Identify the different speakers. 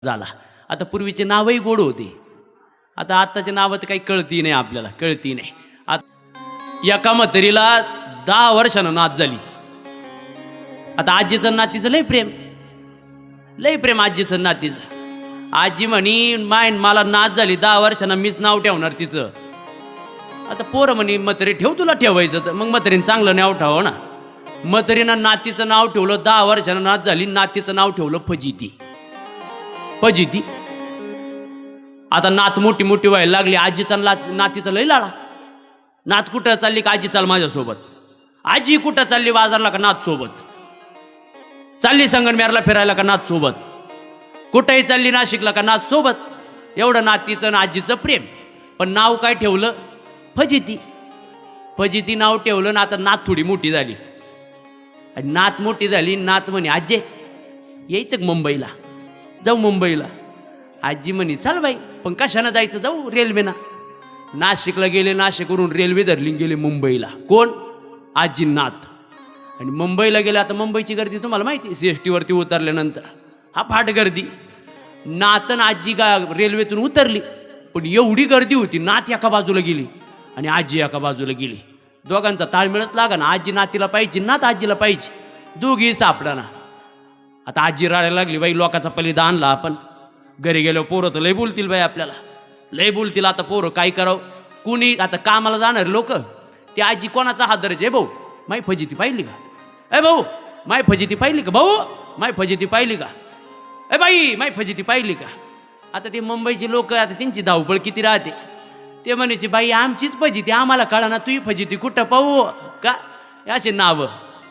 Speaker 1: झाला. आता पूर्वीचे नावही गोड होते, आता आत्ताचे नावं तर काही कळती नाही, आपल्याला कळती नाही. एका म्हातारीला 10 वर्षानं नात झाली. आता आजीचं नातीचं लय प्रेम आजीचं नातीचं. आजी म्हणी मला नात झाली 10 वर्षानं, मीच नाव ठेवणार तिचं. आता पोरं म्हणे म्हातारी ठेव, तुला ठेवायचं तर. मग म्हातारीनं चांगलं नाव ठेवावं ना. म्हातारीनं नातीचं नाव ठेवलं, 10 वर्षानं नात झाली, नातीचं नाव ठेवलं फजिती. आता नात मोठी मोठी व्हायला लागली, आजीचा नातीचा लय लाडा. नात कुठं चालली का आजी चाल माझ्यासोबत, आजी कुठं चालली बाजारला का नात सोबत, चालली संगमनेरला फिरायला का नात सोबत, कुठंही चालली नाशिकला का नात सोबत. एवढं नातीचं ना आजीचं प्रेम. पण नाव काय ठेवलं, फजिती नाव ठेवलं ना. आता नात थोडी मोठी झाली, आणि नात मोठी झाली, नात म्हणे आजे यायचं मुंबईला, जाऊ मुंबईला. आजी म्हणे चाल बाई, पण कशानं जायचं, जाऊ रेल्वेनं. नाशिकला गेले, नाशिकवरून रेल्वे धरली, गेले मुंबईला. कोण, आजी नात. आणि मुंबईला गेले. आता मुंबईची गर्दी तुम्हाला माहिती, CST वरती उतरल्यानंतर हा फाट गर्दी. नातन आजी रेल्वेतून उतरली, पण एवढी गर्दी होती, नात एका बाजूला गेली आणि आजी एका बाजूला गेली. दोघांचा ताळमेळच लागा ना. आजी नातीला पाहिजे, नात आजीला पाहिजे, दोघी सापडाना. आता आजी राहायला लागली, बाई लोकाचा पलीदा आणला आपण. घरी गेलो पोरं तर लय बोलतील बाई, आपल्याला लय बोलतील. आता पोरं काय करावं, कुणी आता कामाला जाणार लोक, ते आजी कोणाचा हात धरायचे, भाऊ माई फजिती पाहिली का, ए भाऊ माय फजिती पाहिली का, भाऊ माय फजिती पाहिली का, ए बाई माय फजिती पाहिली का. आता ते मुंबईचे लोक, आता त्यांची धावपळ किती राहते. ते म्हणायचे बाई आमचीच फजिती, आम्हाला कळा ना, तुही फजिती कुठं पाहू का, असे नावं.